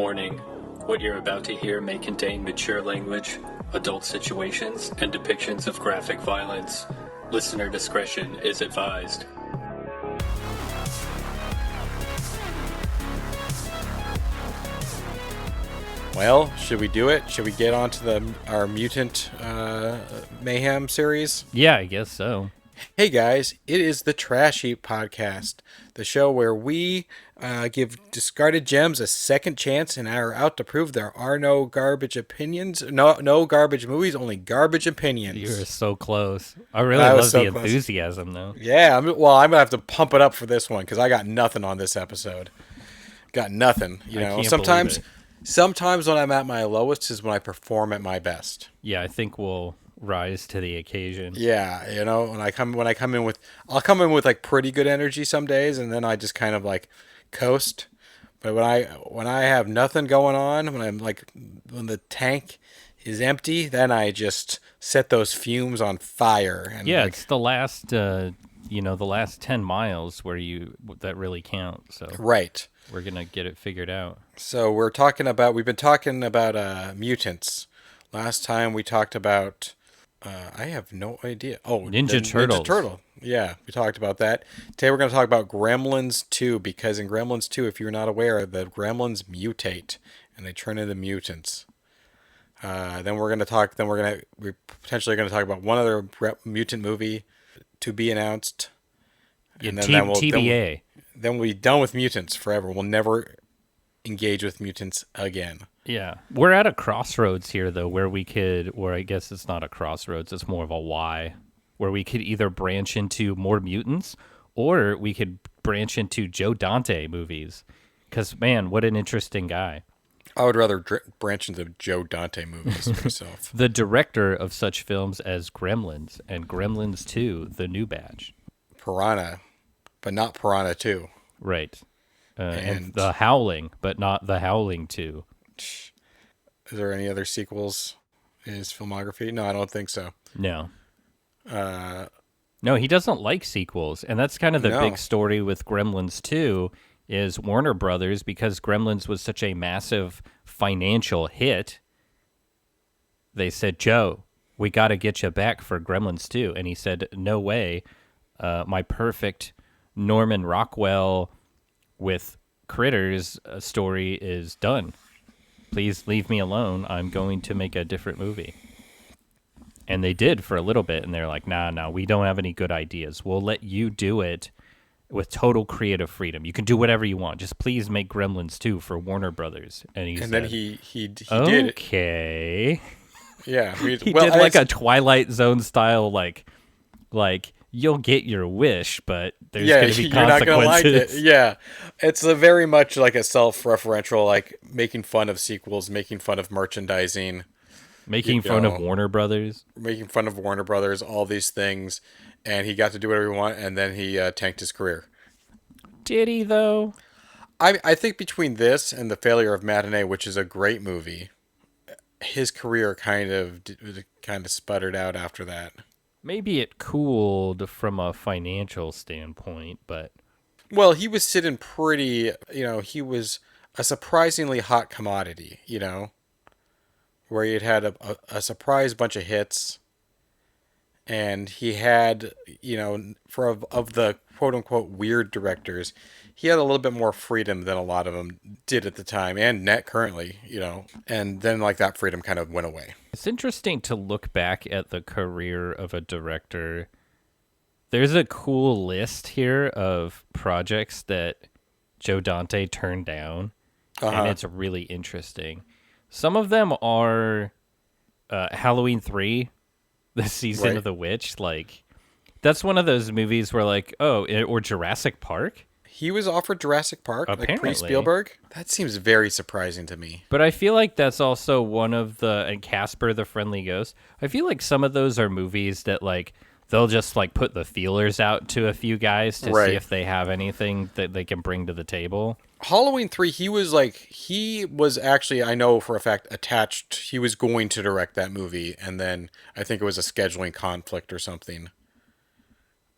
Warning, what you're about to hear may contain mature language, adult situations, and depictions of graphic violence. Listener discretion is advised. Well, should we do it? Should we get on to our Mutant Mayhem series? Yeah, I guess so. Hey guys, it is the Trash Heap Podcast, the show where we give discarded gems a second chance and are out to prove there are no garbage opinions. No garbage movies, only garbage opinions. You're so close. I really love the enthusiasm, though. Yeah, I'm going to have to pump it up for this one because I got nothing on this episode. Got nothing. You know, sometimes when I'm at my lowest is when I perform at my best. Yeah, I think we'll rise to the occasion. Yeah, you know, I'll come in with like pretty good energy some days, and then I just kind of like coast. But when I have nothing going on, when the tank is empty, then I just set those fumes on fire. And yeah, it's the last the last 10 miles that really count. So right. We're going to get it figured out. So we've been talking about mutants. Last time we talked about, I have no idea. Oh, Ninja Turtles. Ninja Turtle. Yeah, we talked about that. Today we're going to talk about Gremlins 2, because in Gremlins 2, if you're not aware, the Gremlins mutate and they turn into mutants. We're potentially going to talk about one other mutant movie to be announced. And TBA. Then we'll be done with mutants forever. We'll never engage with mutants again. Yeah. We're at a crossroads here, though, where I guess it's not a crossroads, it's more of a Y, where we could either branch into more mutants or we could branch into Joe Dante movies. Because, man, what an interesting guy. I would rather branch into Joe Dante movies myself. The director of such films as Gremlins and Gremlins 2, The New Batch. Piranha, but not Piranha 2. Right. And The Howling, but not The Howling 2. Is there any other sequels in his filmography? No, I don't think so. No. No, he doesn't like sequels. And that's kind of the big story with Gremlins 2 is Warner Brothers, because Gremlins was such a massive financial hit, they said, Joe, we got to get you back for Gremlins 2. And he said, no way. My perfect Norman Rockwell with Critters story is done. Please leave me alone. I'm going to make a different movie. And they did for a little bit, and they're like, nah, we don't have any good ideas. We'll let you do it with total creative freedom. You can do whatever you want. Just please make Gremlins 2 for Warner Brothers. And then he did it. Okay. Yeah. He did like a Twilight Zone style, like you'll get your wish, but there's going to be consequences. You're not going to like it. Yeah. It's very much like a self-referential, like making fun of sequels, making fun of merchandising. Making fun of Warner Brothers. Making fun of Warner Brothers, all these things. And he got to do whatever he wanted, and then he tanked his career. Did he, though? I think between this and The Failure of Matinee, which is a great movie, his career kind of sputtered out after that. Maybe it cooled from a financial standpoint, but... Well, he was sitting pretty, he was a surprisingly hot commodity, where he had a surprise bunch of hits, and he had, of the quote-unquote weird directors, he had a little bit more freedom than a lot of them did at the time, and net currently, and then that freedom kind of went away. It's interesting to look back at the career of a director. There's a cool list here of projects that Joe Dante turned down, and it's really interesting. Some of them are Halloween 3, the season of the witch. That's one of those movies where or Jurassic Park. He was offered Jurassic Park, apparently. Pre-Spielberg? That seems very surprising to me. But I feel like that's also one of and Casper the Friendly Ghost. I feel like some of those are movies that they'll just put the feelers out to a few guys to see if they have anything that they can bring to the table. Halloween 3, he was actually, I know for a fact, attached. He was going to direct that movie, and then I think it was a scheduling conflict or something.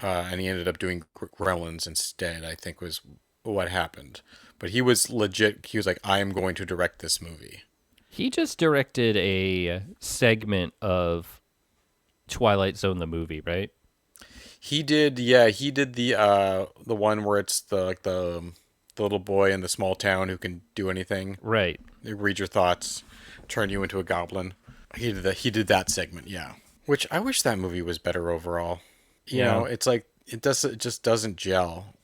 And he ended up doing Gremlins instead, I think was what happened. But he was legit. He was like, I am going to direct this movie. He just directed a segment of Twilight Zone the movie, right? He did, yeah. He did the one where it's the little boy in the small town who can do anything. Right. They read your thoughts, turn you into a goblin. He did that segment, yeah. Which I wish that movie was better overall. You know, it's like it just doesn't gel.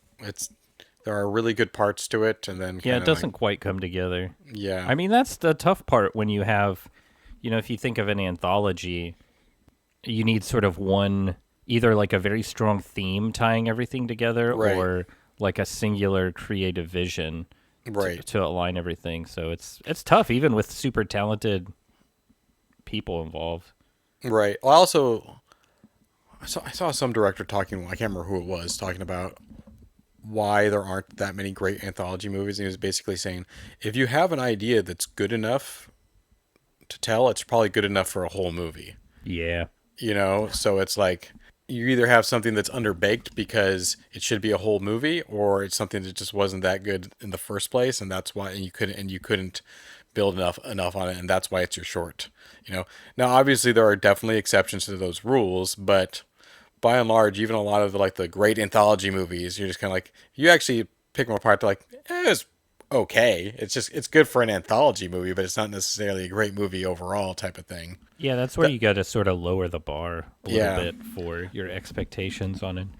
There are really good parts to it, and then it doesn't quite come together. Yeah. I mean, that's the tough part when you have, if you think of an anthology, you need sort of one, either like a very strong theme tying everything together, Right. or like a singular creative vision, right. to align everything. So it's tough, even with super talented people involved. Right. Well, I saw some director talking. I can't remember who it was talking about why there aren't that many great anthology movies. And he was basically saying, if you have an idea that's good enough to tell, it's probably good enough for a whole movie. Yeah. So it's like you either have something that's underbaked because it should be a whole movie, or it's something that just wasn't that good in the first place, and that's why you couldn't build enough on it, and that's why it's your short. Now obviously there are definitely exceptions to those rules, but by and large, even a lot of the great anthology movies, you're just kind of like, you actually pick them apart, they're like, it's okay. It's good for an anthology movie, but it's not necessarily a great movie overall type of thing. Yeah, that's where you got to sort of lower the bar a little bit for your expectations on an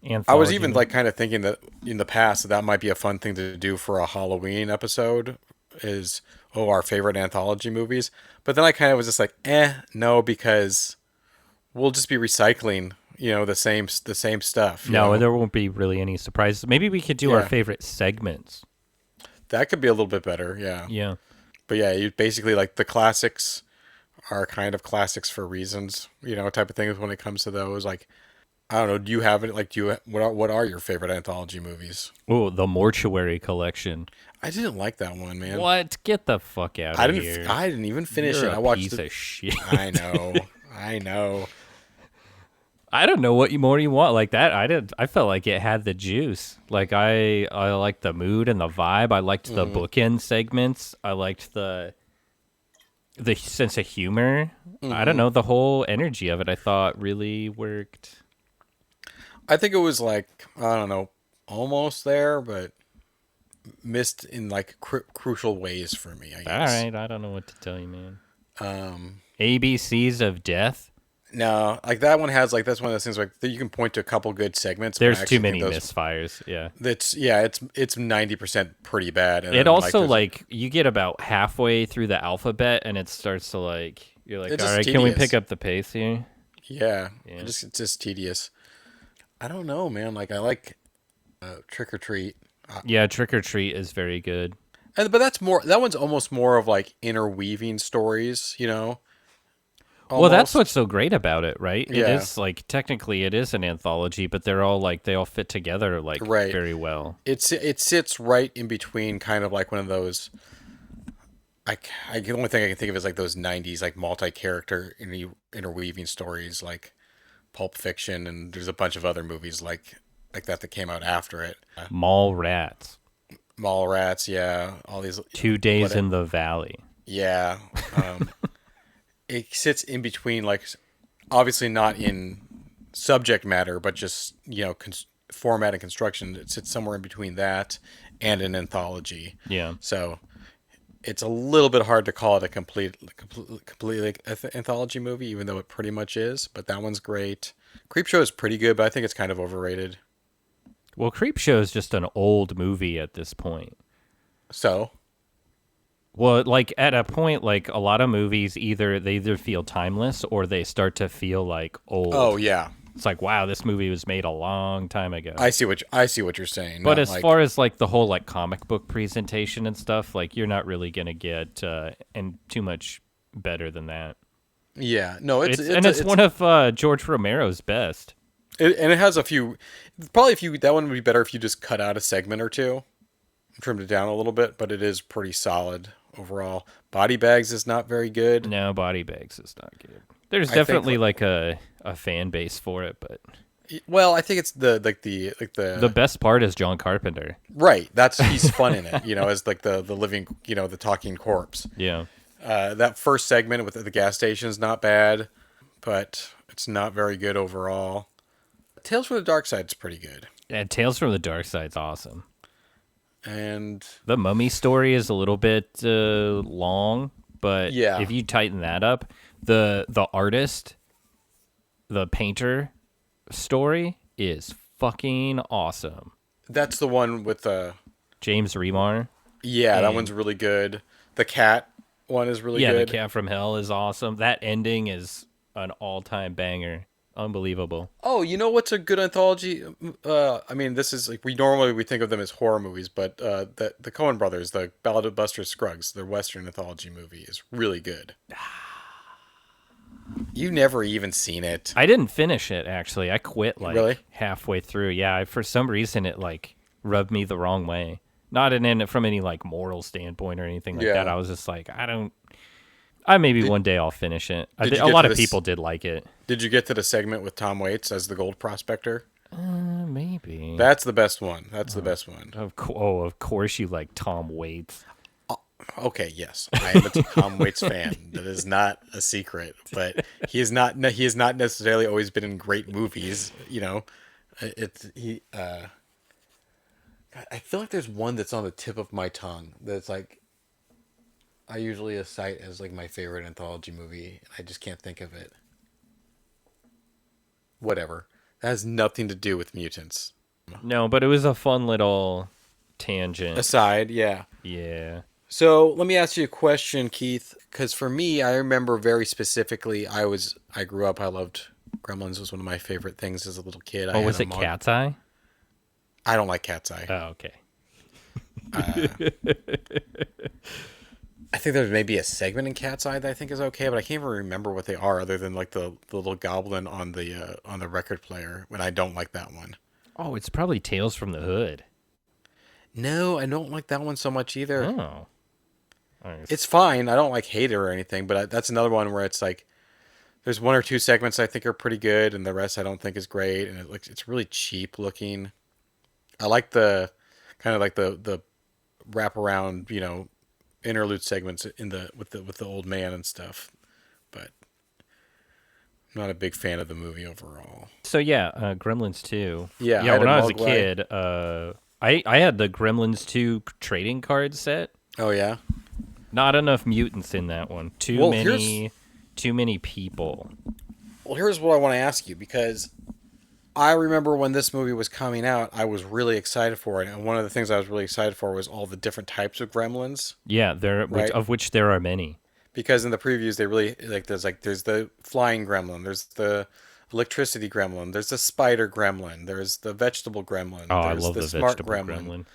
anthology. I was even kind of thinking that in the past that might be a fun thing to do for a Halloween episode is, our favorite anthology movies. But then I kind of was just like, no, because we'll just be recycling the same stuff. No, there won't be really any surprises. Maybe we could do our favorite segments. That could be a little bit better, yeah. Yeah. But yeah, you basically the classics are kind of classics for reasons, type of things when it comes to those. Like, I don't know, do you have it? What are your favorite anthology movies? Oh, the Mortuary Collection. I didn't like that one, man. What? Get the fuck out of here. I didn't even finish You're it. I watched piece of shit. I know. I don't know what more you want like that. I felt like it had the juice. Like I liked the mood and the vibe. I liked the bookend segments. I liked the sense of humor. I don't know, the whole energy of it I thought really worked. I think it was I don't know, almost there, but missed in crucial ways for me, I guess. All right, I don't know what to tell you, man. ABCs of Death. No, that one has that's one of those things that you can point to a couple good segments. There's too many misfires. Yeah. It's 90% pretty bad. And it also you get about halfway through the alphabet and it starts to you're like, all right, tedious. Can we pick up the pace here? Yeah. It's just tedious. I don't know, man. I like Trick or Treat. Yeah, Trick or Treat is very good. But that one's almost more of interweaving stories, Almost. Well, that's what's so great about it, right? Yeah. It is technically it is an anthology, but they're all they all fit together right. very well. It sits right in between, kind of one of those. The only thing I can think of is those '90s multi-character interweaving stories like Pulp Fiction, and there's a bunch of other movies like that came out after it. Mallrats, yeah, all these 2 Days in the Valley. Yeah. It sits in between, obviously not in subject matter, but just format and construction. It sits somewhere in between that and an anthology. Yeah. So it's a little bit hard to call it a completely anthology movie, even though it pretty much is. But that one's great. Creepshow is pretty good, but I think it's kind of overrated. Well, Creepshow is just an old movie at this point. So. Well, at a point, a lot of movies, they either feel timeless or they start to feel old. Oh yeah, it's wow, this movie was made a long time ago. I see what you're saying. But as far as the whole comic book presentation and stuff, you're not really gonna get and too much better than that. Yeah, no, it's one of George Romero's best. And it has a few. Probably that one would be better if you just cut out a segment or two, trimmed it down a little bit. But it is pretty solid overall. Body Bags is not very good. No, Body Bags is not good. There's definitely a fan base for it, but Well, I think it's the The best part is John Carpenter. right. That's he's fun in it, as like the living, the talking corpse. Yeah. That first segment with the gas station is not bad, but it's not very good overall. Tales from the Dark Side is pretty good, And Tales from the Dark Side's awesome. and The Mummy story is a little bit long, but yeah, if you tighten that up, the artist, the painter story is fucking awesome. that's the one with the James Remar. yeah, that And one's really good. The cat one is really yeah, The good. Cat from Hell is awesome. That ending is an all-time banger. Unbelievable. Oh, you know what's a good anthology? I mean, this is like we think of them as horror movies, but the Coen Brothers, the Ballad of Buster Scruggs, their Western anthology movie is really good. You never even seen it, I didn't finish it actually. I quit like really? halfway through. Yeah, for some reason it like rubbed me the wrong way. Not from any like moral standpoint or anything like Yeah. that. I was just like, maybe one day I'll finish it. Did you A get lot to of this- people did like it. Did you get to the segment with Tom Waits as the gold prospector? Maybe. That's the best one. That's the best one. Of course you like Tom Waits. Okay, yes, I am a Tom Waits fan. That is not a secret, but he has not necessarily always been in great movies. It's he. God, I feel like there's one that's on the tip of my tongue that's like I usually cite as like my favorite anthology movie. I just can't think of it. Whatever. That has nothing to do with mutants. No, but it was a fun little tangent. Aside, yeah. Yeah. So let me ask you a question, Keith. Because for me, I remember very specifically. I grew up. I loved Gremlins. Was one of my favorite things as a little kid. Oh, was it Cat's Eye? I don't like Cat's Eye. Oh, okay. I think there's maybe a segment in Cat's Eye that I think is okay, but I can't even remember what they are, other than like the little goblin on the record player. When I don't like that one. Oh, it's probably Tales from the Hood. No, I don't like that one so much either. Oh. It's fine. I don't like hate it or anything, but that's another one where it's like there's one or two segments I think are pretty good, and the rest I don't think is great, and it's really cheap looking. I like the kind of like the wraparound, interlude segments with the old man and stuff, but I'm not a big fan of the movie overall. So yeah, Gremlins 2. Yeah, Yeah, when I was a Mogwai. kid, I had the Gremlins 2 trading card set. Oh yeah. Not enough mutants in that one. Too many people. Well, here's what I want to ask you, because I remember when this movie was coming out, I was really excited for it, and one of the things I was really excited for was all the different types of gremlins. Yeah, Right. of which there are many. Because in the previews, they really there's the flying gremlin, there's the electricity gremlin, there's the spider gremlin, there's the vegetable gremlin, Oh, I there's love the the smart vegetable gremlin.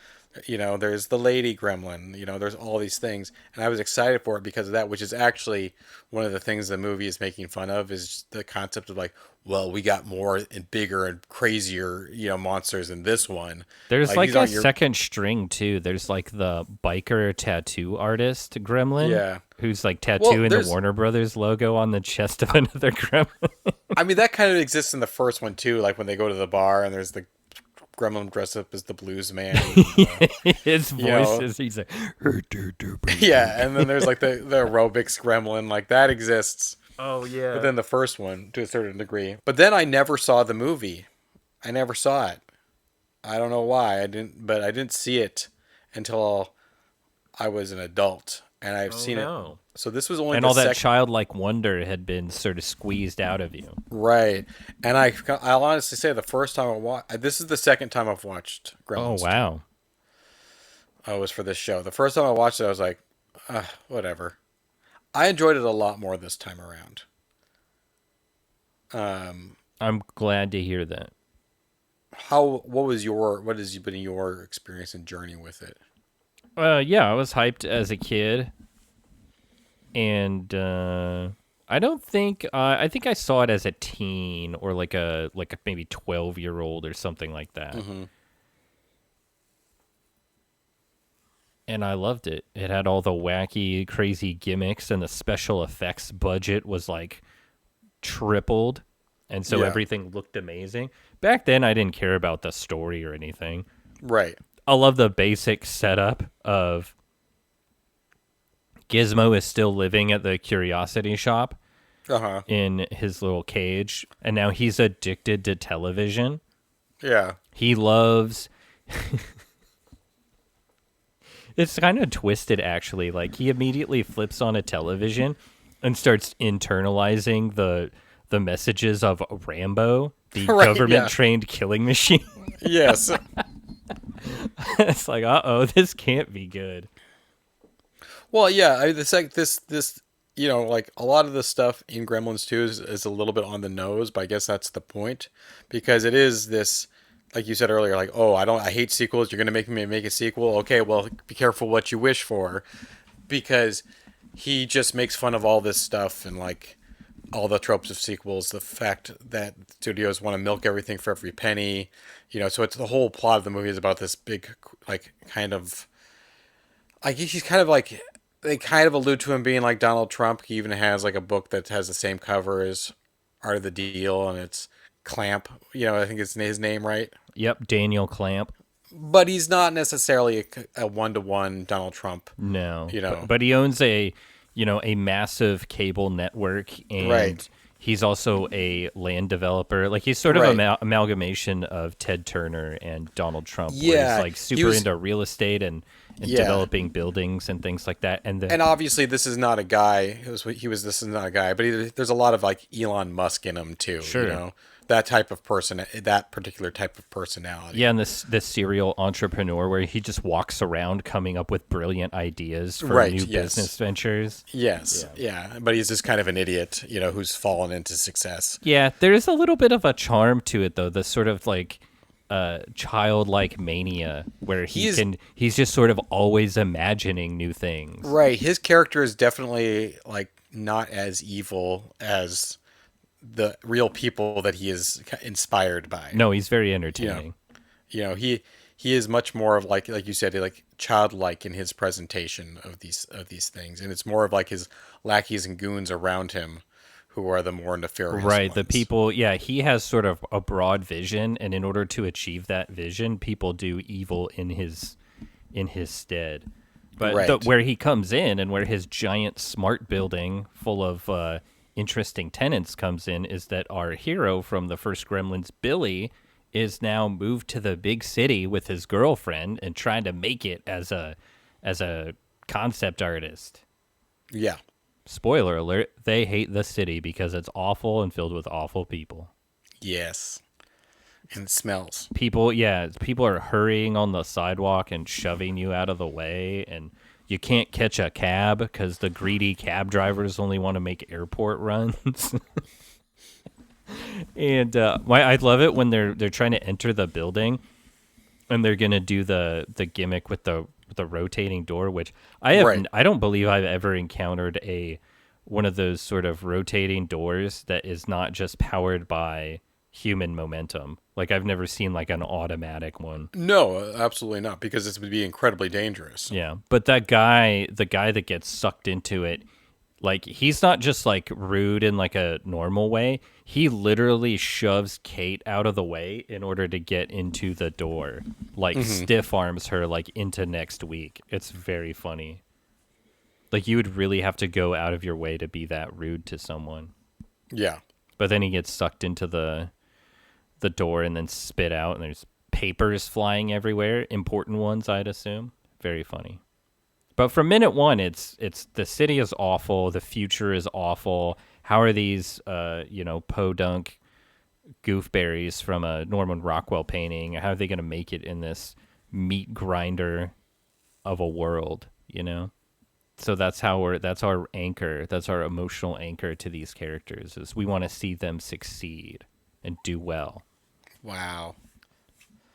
There's the lady gremlin, there's all these things, and I was excited for it because of that, which is actually one of the things the movie is making fun of, is just the concept of like, well, we got more and bigger and crazier, monsters in this one. There's like these a aren't your- second string too. There's like the biker tattoo artist gremlin. Yeah. Who's like tattooing the there's- Warner Brothers logo on the chest of another gremlin. I mean, that kind of exists in the first one too, like when they go to the bar and there's the gremlin dressed up as the blues man. His voice is, he's like, Yeah, and then there's like the aerobics gremlin, like that exists oh yeah. within the first one to a certain degree. But then I never saw the movie. I never saw it. I don't know why. I didn't see it until I was an adult, and I've seen it. So this was only and the all that second, childlike wonder had been sort of squeezed out of you. right? And I'll honestly say the first time I watched, this is the second time I've watched Oh Gremlins. wow. It was for this show. The first time I watched it, I was like, whatever. I enjoyed it a lot more this time around. I'm glad to hear that. What has been your experience and journey with it? Yeah, I was hyped as a kid, and I don't think I think I saw it as a teen or like a maybe 12-year-old or something like that. Mm-hmm. And I loved it. It had all the wacky, crazy gimmicks, and the special effects budget was like tripled. And so everything looked amazing. Back then, I didn't care about the story or anything. Right. I love the basic setup of Gizmo is still living at the Curiosity Shop in his little cage, and now he's addicted to television. Yeah. He loves... It's kind of twisted, actually. Like, he immediately flips on a television and starts internalizing the messages of Rambo, the government-trained killing machine. Yes. It's like, uh-oh, this can't be good. Well, yeah, it's like this, you know, like a lot of the stuff in Gremlins 2 is a little bit on the nose, but I guess that's the point, because it is this, like you said earlier, like, oh, I hate sequels. You're going to make me make a sequel. Okay, well, be careful what you wish for, because he just makes fun of all this stuff and like all the tropes of sequels, the fact that studios want to milk everything for every penny, you know, so it's the whole plot of the movie is about this big, like, kind of, I guess he's kind of like, they kind of allude to him being like Donald Trump. He even has like a book that has the same cover as Art of the Deal, and it's Clamp. You know, I think it's his name, right? Yep, Daniel Clamp. But he's not necessarily a one-to-one Donald Trump. No, you know, but he owns a massive cable network, and he's also a land developer. Like, he's sort of an amalgamation of Ted Turner and Donald Trump. Yeah, where he's like super into real estate and developing buildings and things like that. And obviously this is not a guy. This is not a guy, but there's a lot of like Elon Musk in him too. Sure. You know, that type of person, that particular type of personality. Yeah, and this serial entrepreneur where he just walks around coming up with brilliant ideas for new business ventures. Yes, yeah, but he's just kind of an idiot, you know, who's fallen into success. Yeah, there's a little bit of a charm to it, though. The sort of like childlike mania where he's just sort of always imagining new things. Right, his character is definitely like not as evil as the real people that he is inspired by. No, he's very entertaining. You know, he is much more of like you said, like childlike in his presentation of these things, and it's more of like his lackeys and goons around him who are the more nefarious ones. The people, he has sort of a broad vision, and in order to achieve that vision, people do evil in his stead. But where he comes in and where his giant smart building full of interesting tenants comes in is that our hero from the first Gremlins, Billy, is now moved to the big city with his girlfriend and trying to make it as a concept artist. Yeah. Spoiler alert, they hate the city because it's awful and filled with awful people. Yes. And it smells. People are hurrying on the sidewalk and shoving you out of the way, and you can't catch a cab because the greedy cab drivers only want to make airport runs. And I love it when they're trying to enter the building, and they're gonna do the gimmick with the rotating door, which I don't believe I've ever encountered one of those sort of rotating doors that is not just powered by human momentum. Like, I've never seen like an automatic one. No, absolutely not, because this would be incredibly dangerous. Yeah, but the guy that gets sucked into it, like, he's not just like rude in like a normal way. He literally shoves Kate out of the way in order to get into the door. Like, stiff arms her like into next week. It's very funny. Like, you would really have to go out of your way to be that rude to someone. Yeah. But then he gets sucked into the door and then spit out, and there's papers flying everywhere. Important ones, I'd assume. Very funny. But from minute one, it's the city is awful. The future is awful. How are these, podunk goofberries from a Norman Rockwell painting? How are they going to make it in this meat grinder of a world? You know, so that's our anchor. That's our emotional anchor to these characters. Is we want to see them succeed and do well. Wow.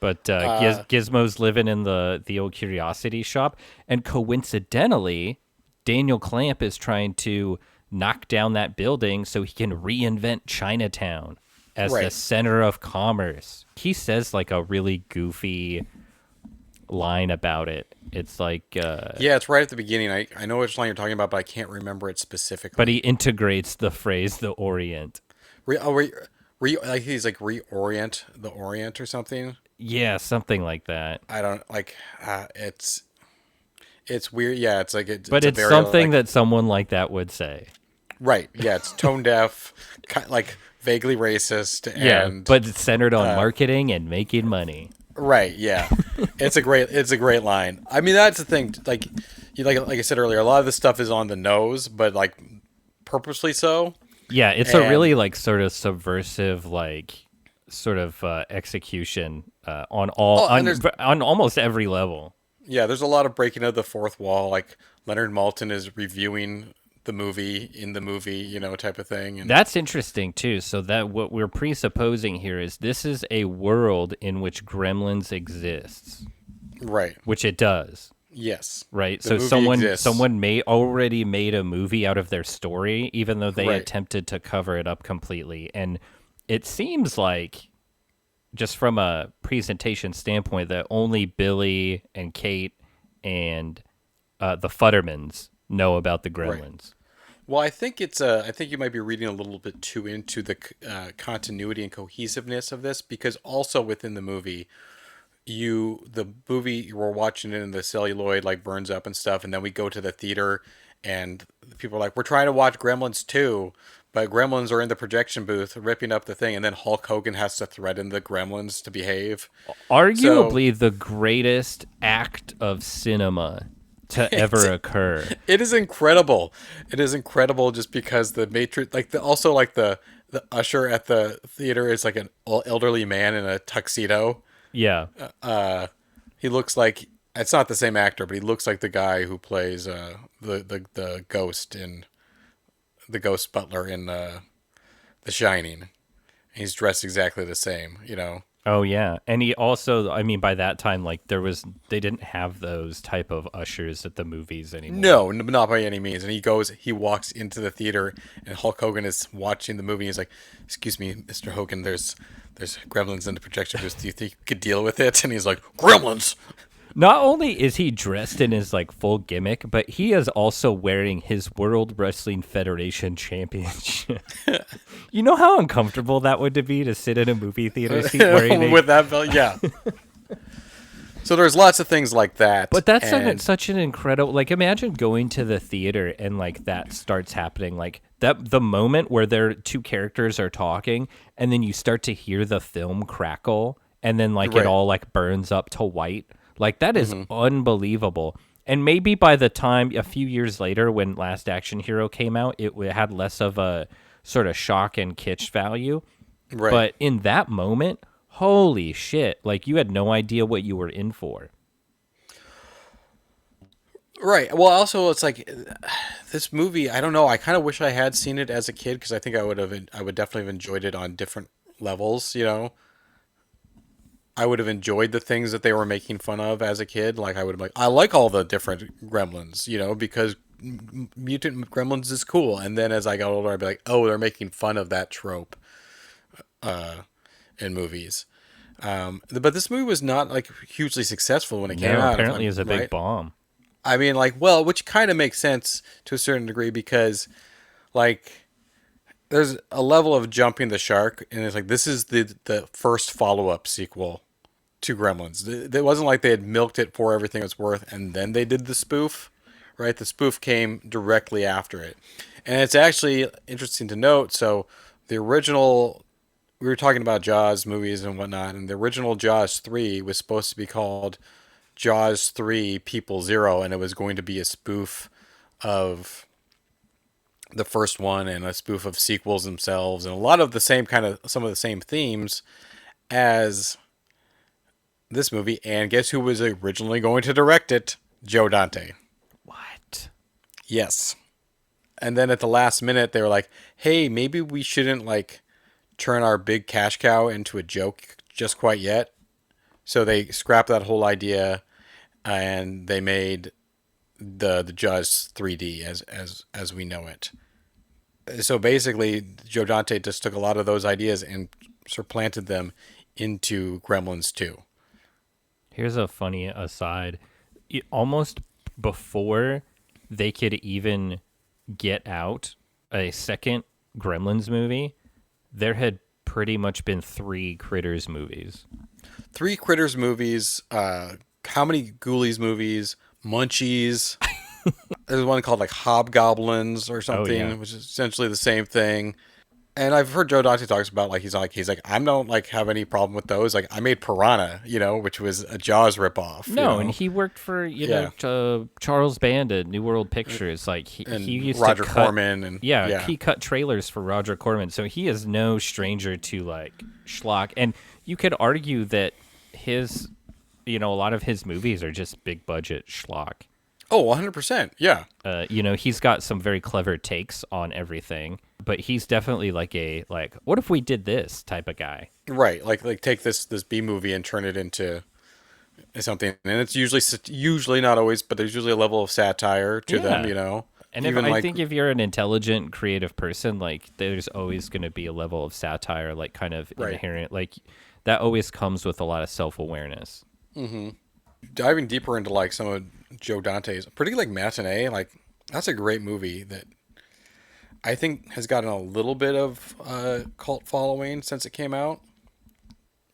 But Gizmo's living in the old Curiosity Shop, and coincidentally, Daniel Clamp is trying to knock down that building so he can reinvent Chinatown as the center of commerce. He says like a really goofy line about it. It's like... it's right at the beginning. I know which line you're talking about, but I can't remember it specifically. But he integrates the phrase, the Orient. like he's like reorient the Orient or something. Yeah, something like that. I don't like. It's weird. Yeah, it's like But it's a it's very something like that someone like that would say. right. Yeah, it's tone deaf, like vaguely racist, Yeah, and but it's centered on marketing and making money. right. Yeah, it's a great line. I mean, that's the thing. Like like I said earlier, a lot of this stuff is on the nose, but like purposely so. Yeah, it's a And really like sort of subversive like sort of execution and there's on almost every level. yeah, there's a lot of breaking of the fourth wall. Like Leonard Maltin is reviewing the movie in the movie, type of thing. And That's interesting too. So that what we're presupposing here is this is a world in which Gremlins exists, right, which it does. yes, Right. the So movie someone exists. already made a movie out of their story, even though they Right. attempted to cover it up completely. And it seems like, just from a presentation standpoint, that only Billy and Kate and the Futtermans know about the Right. Gremlins. Well, I think I think you might be reading a little bit too into the continuity and cohesiveness of this, because also within the movie, the movie we're watching it, and the celluloid like burns up and stuff, and then we go to the theater, and people are like, "We're trying to watch Gremlins 2, but Gremlins are in the projection booth ripping up the thing," and then Hulk Hogan has to threaten the Gremlins to behave. So Arguably the greatest act of cinema to ever occur. it is incredible. It is incredible just because the Matrix, like also like the usher at the theater is like an elderly man in a tuxedo. Yeah. He looks like it's not the same actor, but he looks like the guy who plays the ghost in the ghost butler in The Shining. He's dressed exactly the same. Oh yeah, and he also, I mean, by that time, like they didn't have those type of ushers at the movies anymore. No, not by any means. And he walks into the theater, and Hulk Hogan is watching the movie. He's like, "Excuse me, Mr. Hogan, there's gremlins in the projection booth. Do you think you could deal with it?" And he's like, "Gremlins." Not only is he dressed in his like full gimmick, but he is also wearing his World Wrestling Federation championship. You know how uncomfortable that would be to sit in a movie theater seat wearing With that belt, yeah. So there's lots of things like that. But that's and, such an incredible, like, imagine going to the theater and like that starts happening, like that the moment where their two characters are talking and then you start to hear the film crackle and then like Right. it all like burns up to white. Like that is unbelievable. And maybe by the time a few years later when Last Action Hero came out, it had less of a sort of shock and kitsch value. right. But in that moment, holy shit, like you had no idea what you were in for. Right. Well, also it's like this movie. I don't know. I kind of wish I had seen it as a kid, because I think I would definitely have enjoyed it on different levels. I would have enjoyed the things that they were making fun of as a kid. Like I would have like, I like all the different gremlins, because mutant gremlins is cool. And then as I got older, I'd be like, oh, they're making fun of that trope in movies. But this movie was not like hugely successful when it came No, out. apparently it's a big right? bomb. I mean, like, well, which kind of makes sense to a certain degree, because, like, there's a level of jumping the shark, and it's like this is the first follow up sequel to Gremlins. It wasn't like they had milked it for everything it's worth, and then they did the spoof, right? The spoof came directly after it, and it's actually interesting to note. So, the original. We were talking about Jaws movies and whatnot, and the original Jaws 3 was supposed to be called Jaws 3 People Zero, and it was going to be a spoof of the first one and a spoof of sequels themselves, and a lot of the same some of the same themes as this movie. And guess who was originally going to direct it? Joe Dante. What? Yes. And then at the last minute, they were like, hey, maybe we shouldn't like turn our big cash cow into a joke just quite yet. So they scrapped that whole idea, and they made the Jaws 3D as we know it. So basically, Joe Dante just took a lot of those ideas and supplanted them into Gremlins 2. Here's a funny aside. Almost before they could even get out a second Gremlins movie, there had pretty much been 3 Critters movies. 3 Critters movies, how many Ghoulies movies, Munchies. There's one called like Hobgoblins or Oh yeah. something, which is essentially the same thing. And I've heard Joe Dante talks about he's like I don't like have any problem with those. Like I made Piranha, which was a Jaws ripoff. No, and he worked for Charles Band at New World Pictures. Like he used Roger to cut, Corman and he cut trailers for Roger Corman, so he is no stranger to like schlock. And you could argue that his, a lot of his movies are just big budget schlock. Oh, 100%. Yeah. He's got some very clever takes on everything, but he's definitely like what if we did this type of guy. Right. Like take this B movie and turn it into something. And it's usually not always, but there's usually a level of satire to them, And I think if you're an intelligent, creative person, like there's always going to be a level of satire, like kind of inherent, like that always comes with a lot of self-awareness. Mm-hmm. Diving deeper into like some of Joe Dante's, particularly like Matinee, like that's a great movie that I think has gotten a little bit of cult following since it came out.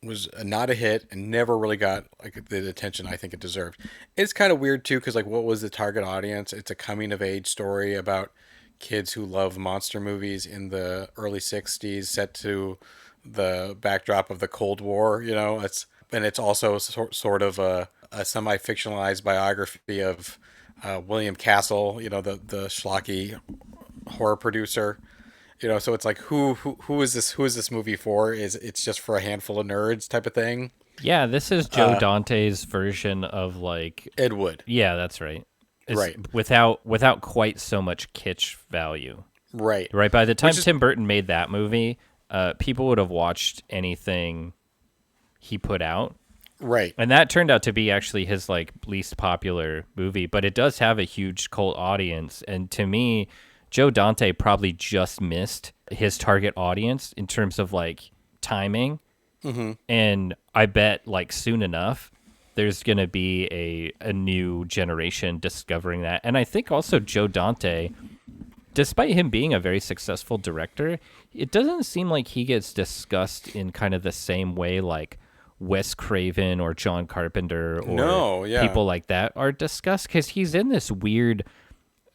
Was not a hit and never really got like the attention I think it deserved. It's kind of weird too because like what was the target audience? It's a coming of age story about kids who love monster movies in the early 60s set to the backdrop of the Cold War, it's also sort of a semi-fictionalized biography of William Castle, the schlocky horror producer. So it's like who is this movie for? It's just for a handful of nerds type of thing? Yeah, this is Joe Dante's version of like Ed Wood. Yeah, that's right. It's right. Without quite so much kitsch value. Right. Right. By the time Tim Burton made that movie, people would have watched anything he put out. Right. And that turned out to be actually his like least popular movie, but it does have a huge cult audience. And to me, Joe Dante probably just missed his target audience in terms of like timing. Mm-hmm. And I bet like soon enough, there's going to be a new generation discovering that. And I think also Joe Dante, despite him being a very successful director, it doesn't seem like he gets discussed in kind of the same way like Wes Craven or John Carpenter or people like that are discussed, because he's in this weird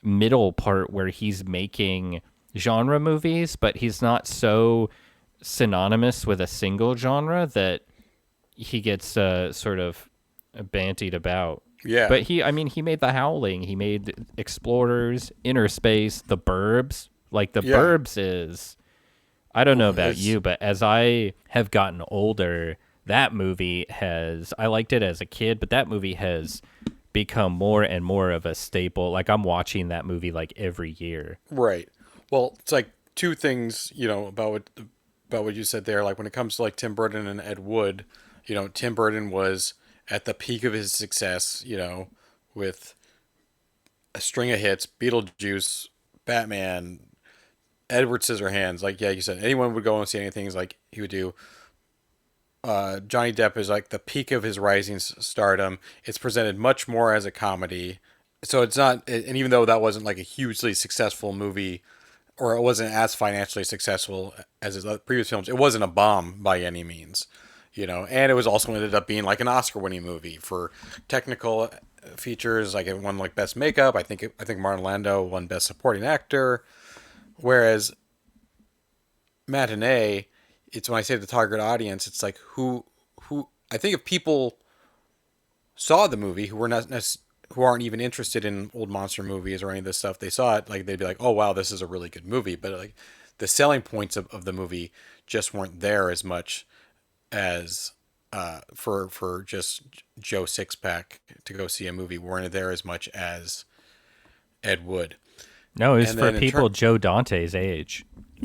middle part where he's making genre movies, but he's not so synonymous with a single genre that he gets sort of bantied about. Yeah. But he made The Howling, he made Explorers, Inner Space, The Burbs. Like The Burbs is, I don't know about you, but as I have gotten older, that movie I liked it as a kid, but that movie has become more and more of a staple. Like I'm watching that movie like every year. Right. Well, it's like two things, about what you said there. Like when it comes to like Tim Burton and Ed Wood, Tim Burton was at the peak of his success, with a string of hits, Beetlejuice, Batman, Edward Scissorhands. Like, yeah, you said anyone would go and see anything like he would do. Johnny Depp is like the peak of his rising stardom. It's presented much more as a comedy. So it's not, and even though that wasn't like a hugely successful movie, or it wasn't as financially successful as his previous films, it wasn't a bomb by any means, and it was also ended up being like an Oscar-winning movie for technical features. Like it won like best makeup. I think Martin Landau won best supporting actor, whereas Matinee, it's when I say the target audience, it's like who I think if people saw the movie who aren't even interested in old monster movies or any of this stuff, they saw it, like they'd be like, oh wow, this is a really good movie. But like the selling points of the movie just weren't there as much as for just Joe Sixpack to go see a movie, weren't there as much as Ed Wood. No, it was for people Joe Dante's age.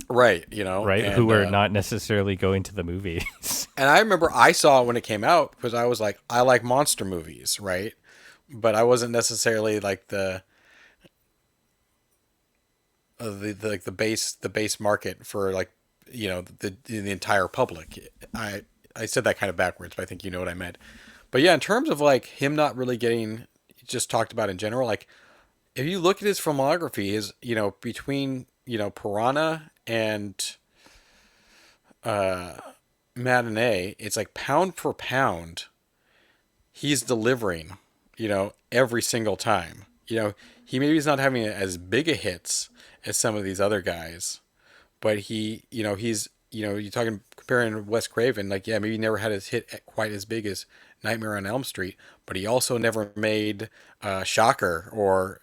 Right, right, who were not necessarily going to the movies. And I remember I saw it when it came out because I was like, I like monster movies, right? But I wasn't necessarily like the base market for like the entire public. I said that kind of backwards, but I think you know what I meant. But yeah, in terms of like him not really getting just talked about in general, like if you look at his filmography, between Piranha and Matinee, it's like pound for pound, he's delivering, every single time. He maybe is not having as big a hits as some of these other guys, but you're talking comparing Wes Craven, like, yeah, maybe he never had his hit quite as big as Nightmare on Elm Street, but he also never made Shocker or,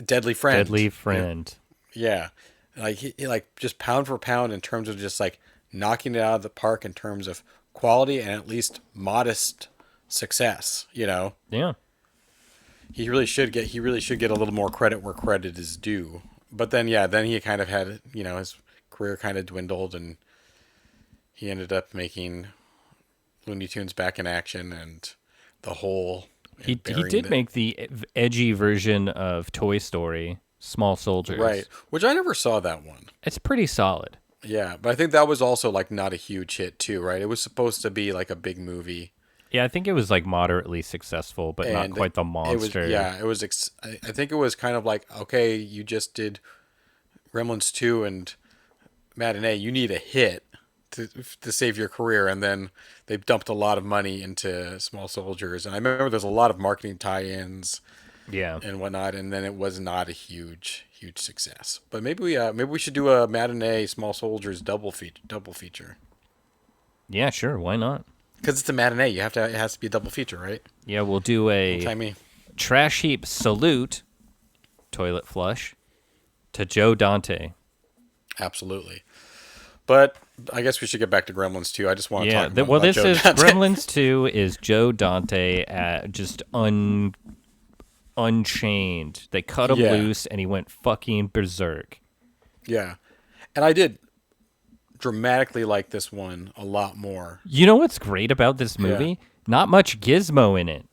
Deadly Friend. Deadly Friend. Yeah. Like, he like just pound for pound in terms of just like knocking it out of the park in terms of quality and at least modest success. Yeah. He really should get a little more credit where credit is due. But then, yeah, then he kind of had, his career kind of dwindled, and he ended up making Looney Tunes Back in Action and the whole. He did make the edgy version of Toy Story, Small Soldiers. Right, which I never saw that one. It's pretty solid. Yeah, but I think that was also like not a huge hit too, right? It was supposed to be like a big movie. Yeah, I think it was like moderately successful, but not quite the monster. I think it was kind of like, okay, you just did Gremlins 2 and Matinee. You need a hit to save your career, and then they dumped a lot of money into Small Soldiers. And I remember there's a lot of marketing tie-ins, Yeah, and whatnot, and then it was not a huge success. But maybe we should do a Matinee Small Soldiers double feature. yeah, sure, why not? Because it's a matinee, it has to be a double feature, right? Yeah, we'll do a trash heap salute, toilet flush, to Joe Dante. Absolutely. But I guess we should get back to Gremlins 2. I just want to talk about this Joe is Dante. Gremlins 2 is Joe Dante just unchained. They cut him loose, and he went fucking berserk. Yeah. And I did dramatically like this one a lot more. You know what's great about this movie? Yeah. Not much Gizmo in it.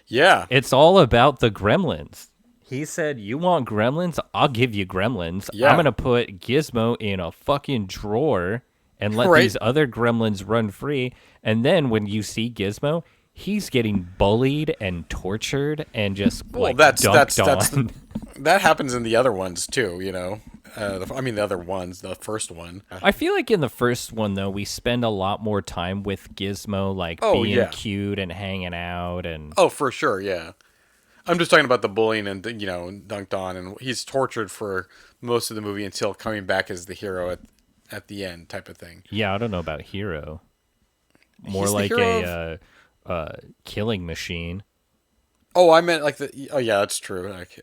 Yeah. It's all about the Gremlins. He said, you want Gremlins? I'll give you Gremlins. Yeah. I'm going to put Gizmo in a fucking drawer and let these other Gremlins run free. And then when you see Gizmo, he's getting bullied and tortured and just dunked on. That happens in the other ones too, the other ones, the first one. I feel like in the first one, though, we spend a lot more time with Gizmo, being cute and hanging out. Oh, for sure, yeah. I'm just talking about the bullying and, dunked on, and he's tortured for most of the movie until coming back as the hero at the end type of thing. Yeah, I don't know about hero. More He's like a killing machine. Oh, I meant oh yeah, that's true. Okay.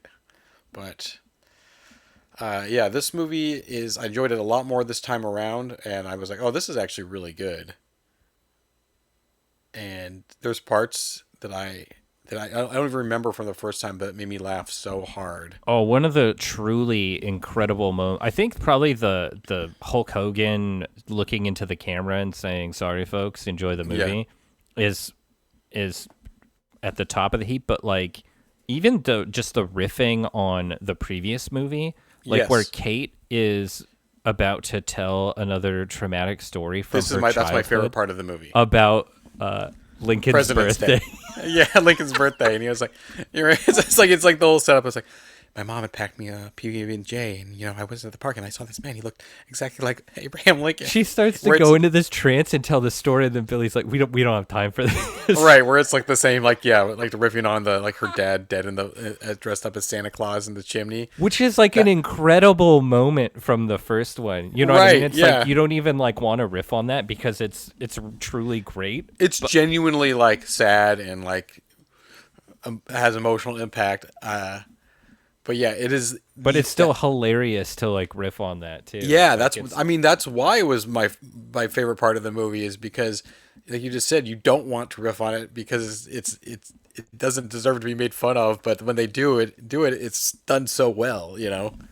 But this movie I enjoyed it a lot more this time around, and I was like, oh, this is actually really good. And there's parts that I don't even remember from the first time, but it made me laugh so hard. Oh, one of the truly incredible moments, I think probably the Hulk Hogan looking into the camera and saying, sorry, folks, enjoy the movie, is at the top of the heap. But even just the riffing on the previous movie, where Kate is about to tell another traumatic story from her childhood. That's my favorite part of the movie. About Lincoln's President's birthday. Day. Yeah, Lincoln's birthday, and he was like, it's like the whole setup was like, my mom had packed me a PB&J, and I was at the park, and I saw this man. He looked exactly like Abraham Lincoln. She starts to go into this trance and tell the story, and then Billy's like, we don't have time for this. Right, where it's like the same, the riffing on the her dad dead in the dressed up as Santa Claus in the chimney, which is an incredible moment from the first one. You know what I mean? It's like you don't even want to riff on that because it's truly great. It's genuinely sad and has emotional impact. But yeah, it is. But it's still hilarious to riff on that too. Yeah, that's why it was my favorite part of the movie, is because, like you just said, you don't want to riff on it because it doesn't deserve to be made fun of. But when they do it, it's done so well.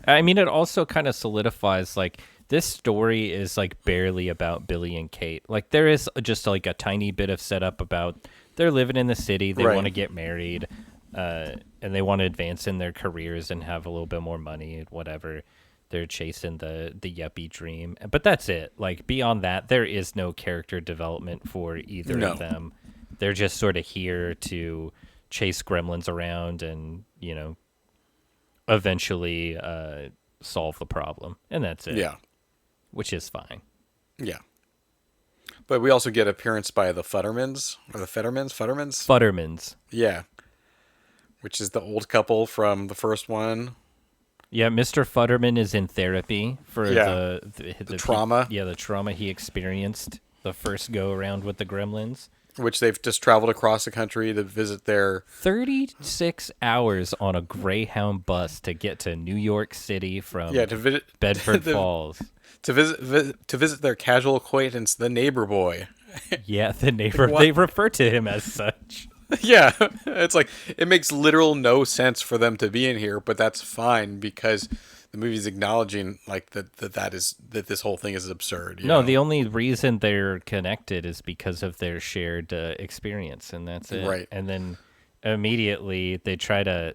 I mean, it also kind of solidifies this story is barely about Billy and Kate. There is just a tiny bit of setup about they're living in the city, they want to get married. And they want to advance in their careers and have a little bit more money, whatever. They're chasing the yuppie dream. But that's it. Beyond that, there is no character development for either of them. They're just sort of here to chase gremlins around and, eventually solve the problem. And that's it. Yeah. which is fine. Yeah. But we also get appearance by the Futtermans, or the Fettermans? Futtermans? Futtermans. Yeah. Which is the old couple from the first one. Yeah, Mr. Futterman is in therapy for the trauma. The trauma he experienced the first go around with the Gremlins. Which they've just traveled across the country to visit their 36 hours on a Greyhound bus to get to New York City from Bedford Falls. To visit their casual acquaintance, the neighbor boy. Yeah, the neighbor. They refer to him as such. Yeah, it's like it makes literal no sense for them to be in here, but that's fine because the movie's acknowledging like that this whole thing is absurd. No, the only reason they're connected is because of their shared experience, and that's it. Right. And then immediately they're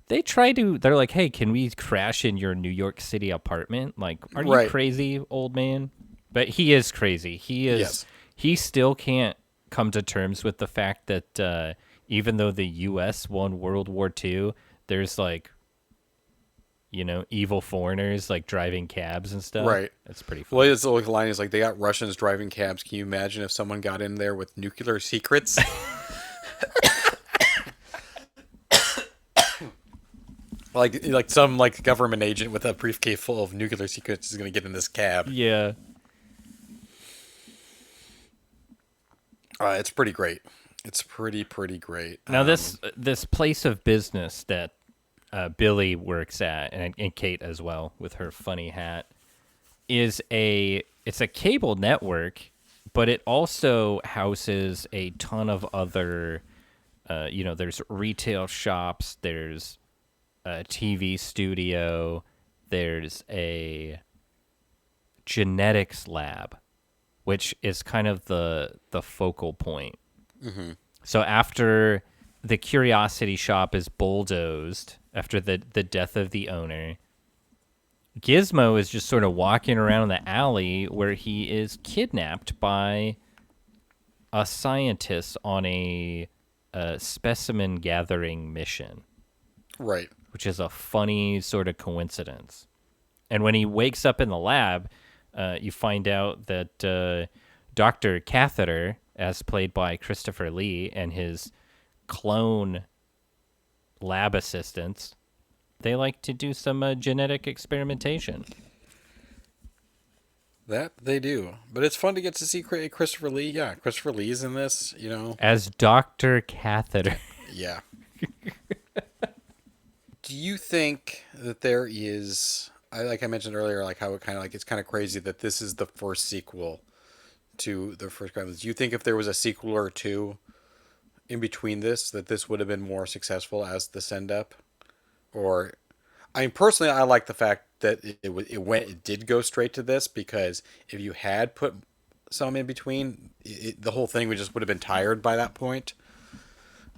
like, hey, can we crash in your New York City apartment? Like, are you crazy, old man? But he is crazy. He is. Yes. He still can't come to terms with the fact that even though the U.S. won World War II, there's like, evil foreigners like driving cabs and stuff. Right. That's pretty funny. Well, his little line is like, they got Russians driving cabs. Can you imagine if someone got in there with nuclear secrets? like some like government agent with a briefcase full of nuclear secrets is going to get in this cab. Yeah. It's pretty great. It's pretty great. Now this place of business that Billy works at, and Kate as well with her funny hat, it's a cable network, but it also houses a ton of other, there's retail shops, there's a TV studio, there's a genetics lab, which is kind of the focal point. Mm-hmm. So after the Curiosity Shop is bulldozed, after the death of the owner, Gizmo is just sort of walking around the alley where he is kidnapped by a scientist on a specimen gathering mission. Right. Which is a funny sort of coincidence. And when he wakes up in the lab, you find out that Dr. Catheter, as played by Christopher Lee, and his clone lab assistants, they like to do some genetic experimentation. That they do. But it's fun to get to see Christopher Lee. Yeah, Christopher Lee's in this, As Dr. Catheter. Yeah. Do you think that there is... like I mentioned earlier, like how it's kind of crazy that this is the first sequel to the first Gremlins. Do you think if there was a sequel or two in between this, that this would have been more successful as the send up? Or, I mean, personally, I like the fact that it did go straight to this, because if you had put some in between, the whole thing would have been tired by that point.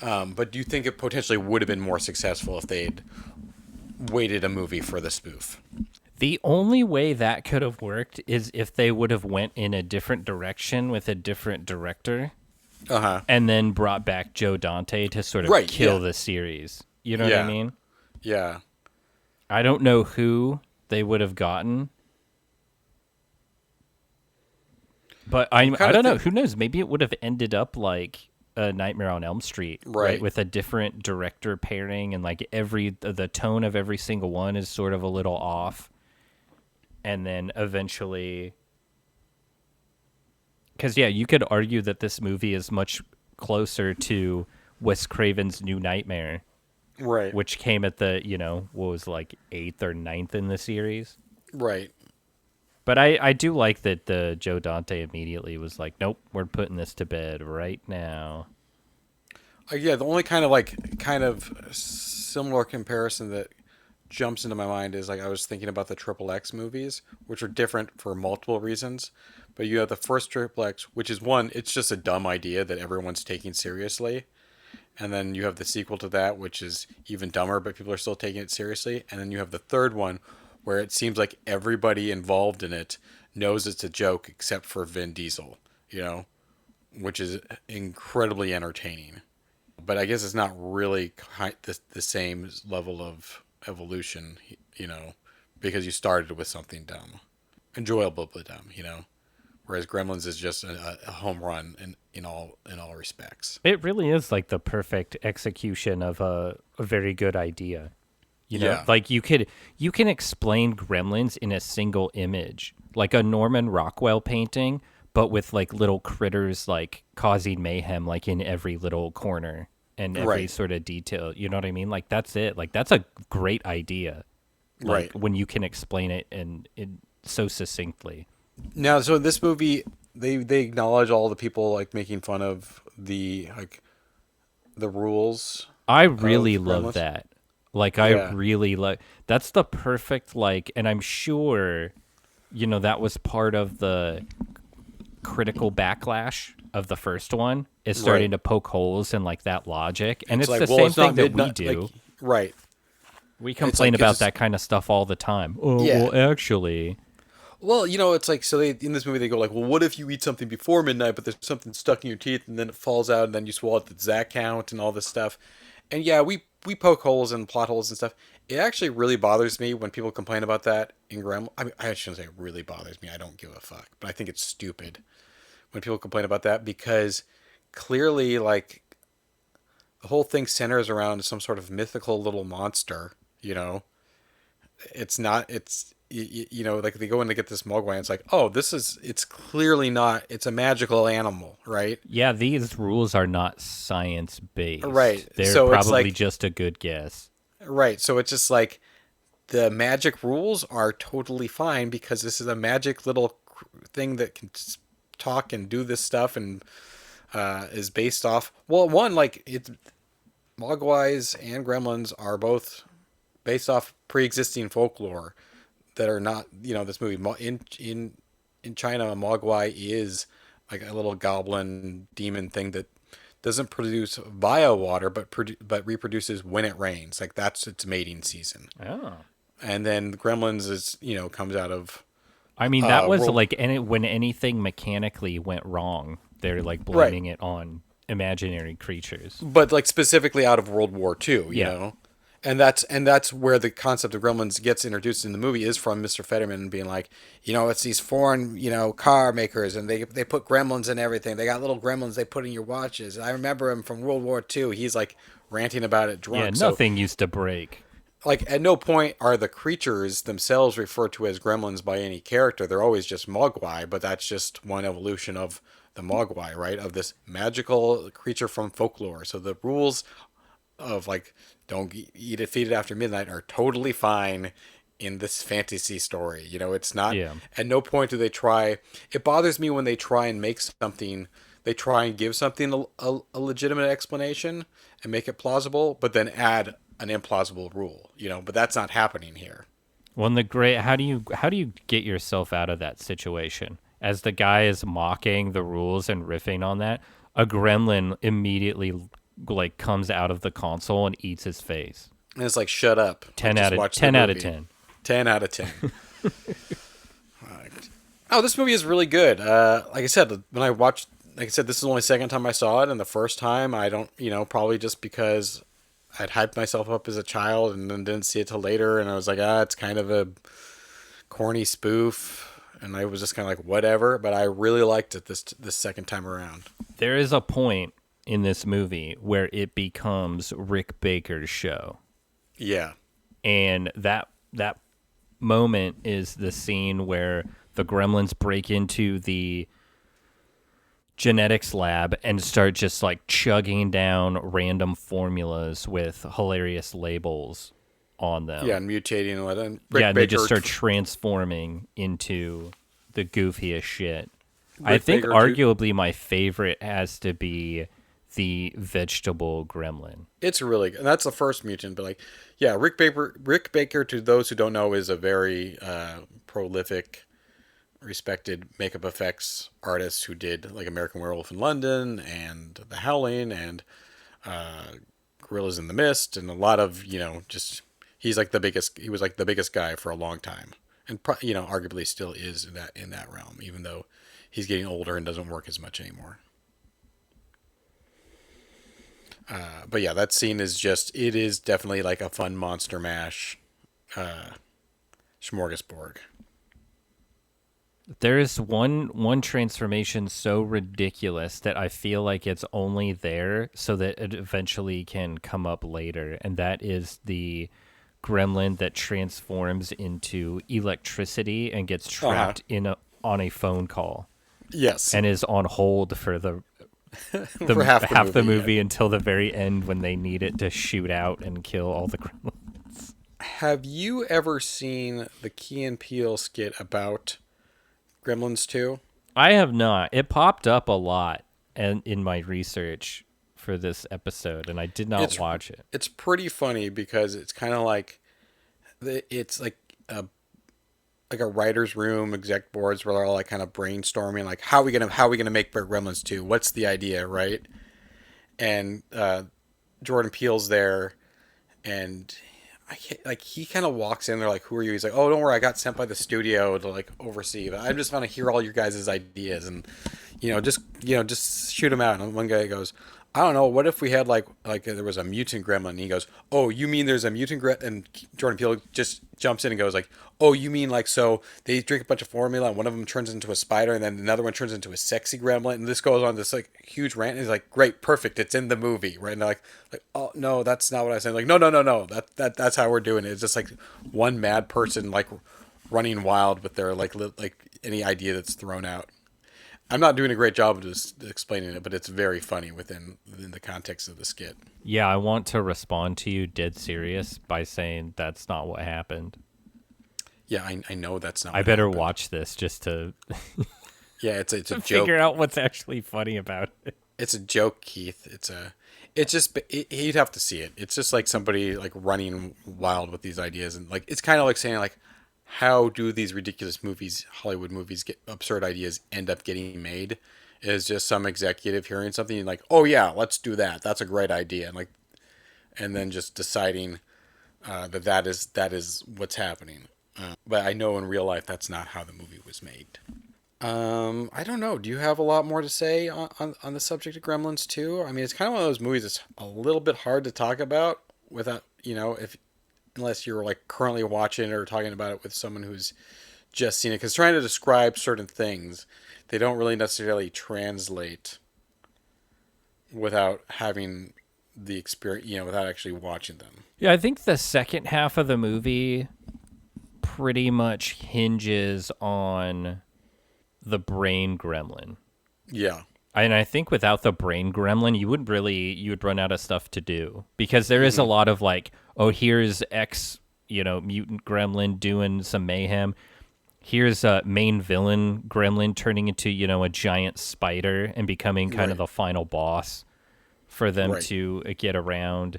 But do you think it potentially would have been more successful if they'd waited a movie for the spoof? The only way that could have worked is if they would have went in a different direction with a different director, and then brought back Joe Dante to sort of kill the series. You know what I mean? Yeah. I don't know who they would have gotten, but I don't know. Who knows? Maybe it would have ended up like a Nightmare on Elm Street, right? With a different director pairing, and like the tone of every single one is sort of a little off. And then eventually, because you could argue that this movie is much closer to Wes Craven's New Nightmare, right? Which came at the what was like 8th or 9th in the series, right? But I do like that the Joe Dante immediately was like, nope, we're putting this to bed right now. The only kind of similar comparison that jumps into my mind is like I was thinking about the Triple X movies, which are different for multiple reasons. But you have the first Triple X, which is one, it's just a dumb idea that everyone's taking seriously. And then you have the sequel to that, which is even dumber, but people are still taking it seriously. And then you have the third one, where it seems like everybody involved in it knows it's a joke except for Vin Diesel, which is incredibly entertaining. But I guess it's not really the same level of evolution, because you started with something dumb. enjoyable but dumb, Whereas Gremlins is just a home run in all respects. It really is like the perfect execution of a very good idea. Yeah. Like you can explain Gremlins in a single image, like a Norman Rockwell painting, but with like little critters like causing mayhem, like in every little corner and every Right. sort of detail. You know what I mean? Like that's it. Like that's a great idea. Like Right. when you can explain it and so succinctly. Now, so in this movie, they acknowledge all the people like making fun of the rules I really of love Gremlins. that. Like I Yeah. really like that's the perfect like, and I'm sure that was part of the critical backlash of the first one is starting Right. to poke holes in like that logic, and It's it's like, the well, same it's not thing that we midnight. Like, do. right. We It's complain like, about 'cause that kind of stuff all the time. Oh yeah. well, actually, Well, it's like, so they in this movie they go like, well, what if you eat something before midnight, but there's something stuck in your teeth, and then it falls out, and then you swallow it? Does that count? And all this stuff. And yeah, we poke holes and plot holes and stuff. It actually really bothers me when people complain about that in Gremlins. I mean, I shouldn't say it really bothers me. I don't give a fuck, but I think it's stupid when people complain about that because clearly, like, the whole thing centers around some sort of mythical little monster. It's not. Like they go in to get this mogwai. And it's like, oh, it's clearly not. It's a magical animal, right? yeah, these rules are not science Right. based. They're So it's probably like, just a good guess. right. So it's just like the magic rules are totally fine because this is a magic little thing that can talk and do this stuff and is based off. Well, one, like it's mogwais and gremlins are both based off pre-existing folklore that are not, this movie in China. A mogwai is like a little goblin demon thing that doesn't produce via water, but reproduces when it rains. Like that's its mating season. Oh. And then Gremlins is comes out of I mean, that was world. like when anything mechanically went wrong, they're like Right, blaming it on imaginary creatures. but like specifically out of World War II, Yeah. and that's where the concept of Gremlins gets introduced in the movie is from Mr. Fetterman being like, it's these foreign car makers, and they put gremlins in everything. They got little gremlins they put in your watches. I remember him from World War II. He's like ranting about it Yeah, drunk. So nothing used to break. like at no point are the creatures themselves referred to as gremlins by any character. They're always just mogwai, but that's just one evolution of the mogwai, right? Of this magical creature from folklore. So the rules of like don't eat it, feed it after midnight are totally fine in this fantasy story. It's not. Yeah. At no point do they try. It bothers me when they try and make something. They try and give something a legitimate explanation and make it plausible, but then add an implausible rule. But that's not happening here. Well, in the great, how do you get yourself out of that situation? As the guy is mocking the rules and riffing on that, a gremlin immediately like comes out of the console and eats his face. And it's like, shut up. Like, 10 just out of watch the 10 out of movie. 10. 10 out of 10. Oh, this movie is really good. Like I said, when I watched, like I said, this is the only second time I saw it, and the first time I don't, probably just because I'd hyped myself up as a child and then didn't see it till later, and I was like, it's kind of a corny spoof, and I was just kind of like, whatever. But I really liked it this second time around. There is a point in this movie where it becomes Rick Baker's show. Yeah, And that moment is the scene where the gremlins break into the genetics lab and start just like chugging down random formulas with hilarious labels on them. yeah, and mutating and whatnot. Yeah, and they just start transforming into the goofiest shit. I think Baker arguably my favorite has to be the vegetable gremlin. It's really good. And that's the first mutant, but like, yeah, Rick Baker, to those who don't know, is a very prolific, respected makeup effects artist who did like American Werewolf in London and The Howling and Gorillas in the Mist and a lot of just he was like the biggest guy for a long time, and arguably still is in that realm, even though he's getting older and doesn't work as much anymore. But yeah, that scene it is definitely like a fun monster mash smorgasbord. There's one transformation so ridiculous that I feel like it's only there so that it eventually can come up later, and that is the gremlin that transforms into electricity and gets Uh-huh. trapped on a phone call Yes. and is on hold for the For half the yeah. movie until the very end when they need it to shoot out and kill all the gremlins. Have you ever seen the Key and Peele skit about Gremlins 2? I have not. It popped up a lot and in my research for this episode, and I did not It's watch it. it's pretty funny because it's kind of like it's like a writer's room, exec boards where they're all like kind of brainstorming, like how are we gonna make Gremlins 2? What's the idea, right? And Jordan Peele's there, and I can't, like he kind of walks in. They're like, "Who are you?" He's like, "Oh, don't worry, I got sent by the studio to like oversee. But I just want to hear all your guys' ideas and just shoot them out." And one guy goes, "I don't know. What if we had like there was a mutant gremlin?" And he goes, "Oh, you mean there's a mutant gremlin?" And Jordan Peele just jumps in and goes like, "Oh, you mean like so they drink a bunch of formula and one of them turns into a spider and then another one turns into a sexy gremlin and this goes on this like huge rant." And he's like, "Great, perfect. It's in the movie, right?" And they're like, "Oh no, that's not what I said." Like, no. That's how we're doing it. It's just like one mad person like running wild with their like any idea that's thrown out. I'm not doing a great job of just explaining it, but it's very funny within the context of the skit. Yeah, I want to respond to you dead serious by saying that's not what happened. Yeah, I know that's not I what better happened. watch this just to Yeah, it's a joke. figure out what's actually funny about it. It's a joke, Keith. It's just you'd have to see it. It's just like somebody like running wild with these ideas, and like it's kind of like saying like, how do these ridiculous movies, Hollywood movies, get absurd ideas end up getting made? Is just some executive hearing something and like, oh yeah, let's do that. That's a great idea, and like, and then just deciding that is what's happening. But I know in real life that's not how the movie was made. I don't know. Do you have a lot more to say on the subject of Gremlins 2? I mean, it's kind of one of those movies that's a little bit hard to talk about without, if unless you're like currently watching it or talking about it with someone who's just seen it. Because trying to describe certain things, they don't really necessarily translate without having the experience, without actually watching them. Yeah, I think the second half of the movie pretty much hinges on the brain gremlin. Yeah. And I think without the brain gremlin, you would run out of stuff to do because there is a lot of like, oh, here's X, mutant gremlin doing some mayhem. Here's a main villain gremlin turning into, a giant spider and becoming kind of Right. the final boss for them Right. to get around.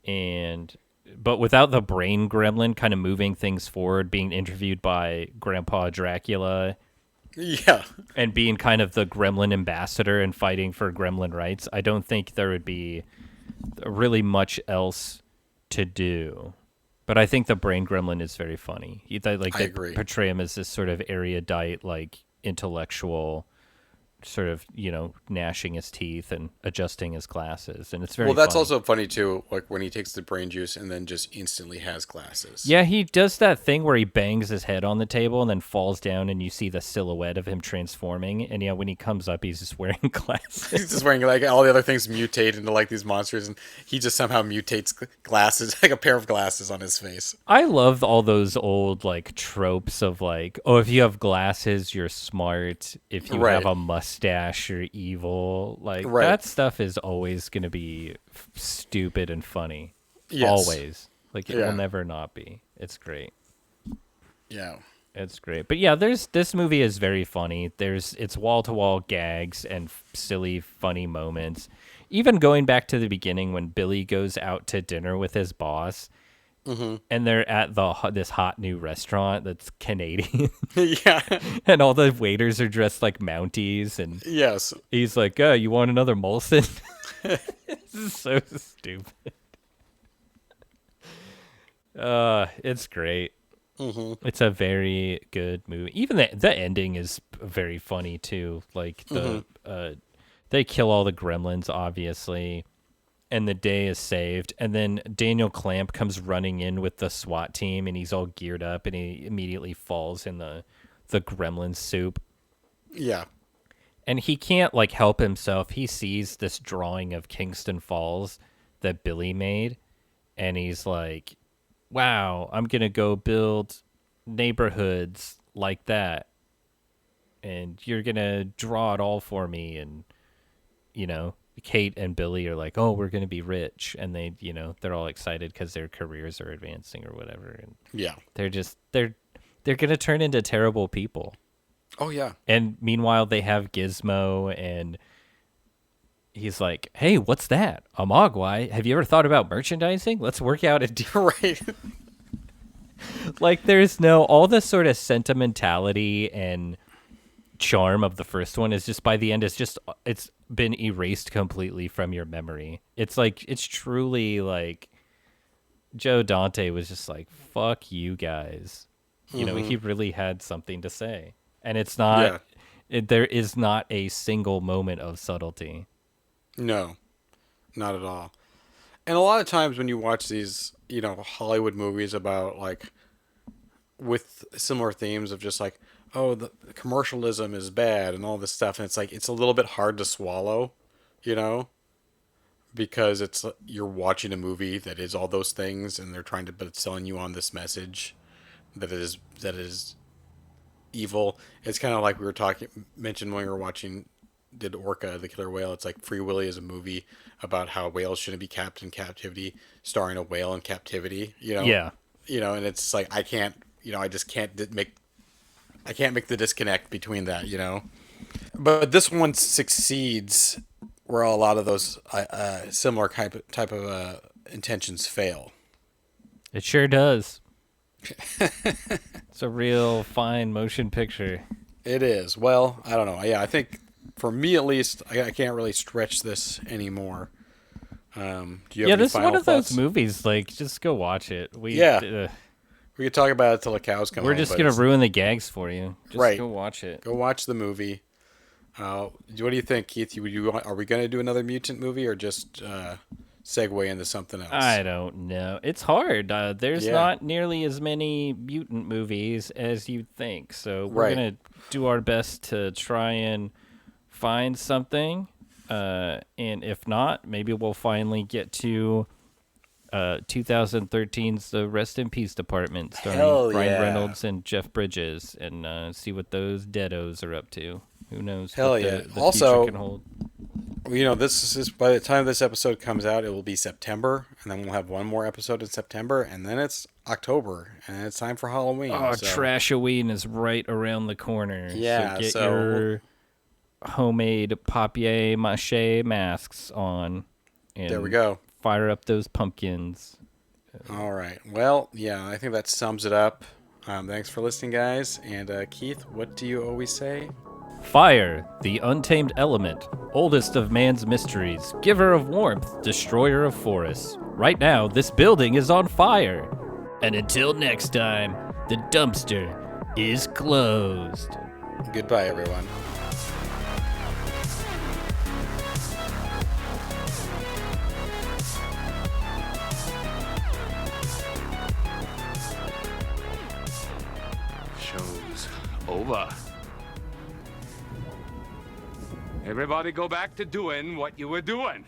But without the brain gremlin kind of moving things forward, being interviewed by Grandpa Dracula Yeah. and being kind of the gremlin ambassador and fighting for gremlin rights, I don't think there would be really much else to do. But I think the brain gremlin is very funny. They agree. portray him as this sort of erudite, like intellectual, sort of gnashing his teeth and adjusting his glasses, and it's very Well, that's funny. also funny too. Like when he takes the brain juice and then just instantly has glasses. Yeah, he does that thing where he bangs his head on the table and then falls down, and you see the silhouette of him transforming. And yeah, when he comes up, he's just wearing glasses. He's just wearing like all the other things mutate into like these monsters, and he just somehow mutates glasses, like a pair of glasses on his face. I love all those old like tropes of like, oh, if you have glasses, you're smart. If you have Right. a mustache, you're evil. Like Right. that stuff is always going to be stupid and funny. Yes. Always. Like it Yeah. will never not be. It's great. Yeah. It's great. But yeah, this movie is very funny. It's wall-to-wall gags and silly funny moments. Even going back to the beginning when Billy goes out to dinner with his boss and they're at this hot new restaurant that's Canadian Yeah. and all the waiters are dressed like Mounties and Yes. he's like, you want another Molson?" This is so stupid. It's great. It's a very good movie. Even the ending is very funny too. Like they kill all the gremlins, obviously, and the day is saved. And then Daniel Clamp comes running in with the SWAT team, and he's all geared up, and he immediately falls in the the gremlin soup. Yeah. And he can't like help himself. He sees this drawing of Kingston Falls that Billy made, and he's like, wow, I'm going to go build neighborhoods like that. And you're going to draw it all for me. And, you know, Kate and Billy are like, oh, we're going to be rich. And they, you know, they're all excited because their careers are advancing or whatever. And Yeah. they're going to turn into terrible people. Oh, yeah. And meanwhile, they have Gizmo, and he's like, hey, what's that? A Mogwai? Have you ever thought about merchandising? Let's work out a deal. Right. Like, there's all this sort of sentimentality and charm of the first one is just by the end, it's been erased completely from your memory. It's like, it's truly like Joe Dante was just like, fuck you guys. You know, he really had something to say. And it's not, there is not a single moment of subtlety. No, not at all. And a lot of times when you watch these, you know, Hollywood movies about like, with similar themes of just like, oh, the commercialism is bad and all this stuff. And it's like, it's a little bit hard to swallow, you know, because you're watching a movie that is all those things and they're but it's selling you on this message that is evil. It's kind of like we were mentioned when we were did Orca, the Killer Whale. It's like Free Willy is a movie about how whales shouldn't be kept in captivity, starring a whale in captivity, you know? Yeah. You know, and it's like, I just can't make the disconnect between that, you know? But this one succeeds where a lot of those similar type of intentions fail. It sure does. It's a real fine motion picture. It is. Well, I don't know. Yeah, I think for me at least, I can't really stretch this anymore. Do you have any this is final one of thoughts? those movies. Like, just go watch it. We could talk about it till the cows come home. We're just gonna ruin the gags for you. Just go watch it. Go watch the movie. What do you think, Keith? Are we gonna do another mutant movie or just segue into something else? I don't know. It's hard. There's not nearly as many mutant movies as you'd think. So we're going to do our best to try and find something. And if not, maybe we'll finally get to 2013's The Rest in Peace Department starring Ryan Reynolds and Jeff Bridges and see what those deados are up to. Who knows what the future can hold. You know, this is by the time this episode comes out, it will be September, and then we'll have one more episode in September, and then it's October, and it's time for Halloween. Oh, Trashoween is right around the corner. Yeah, so get your homemade papier-mâché masks on. And there we go. Fire up those pumpkins. All right. Well, yeah, I think that sums it up. Thanks for listening, guys. And Keith, what do you always say? Fire, the untamed element, oldest of man's mysteries, giver of warmth, destroyer of forests. Right now, this building is on fire. And until next time, the dumpster is closed. Goodbye, everyone. Show's over. Everybody go back to doing what you were doing.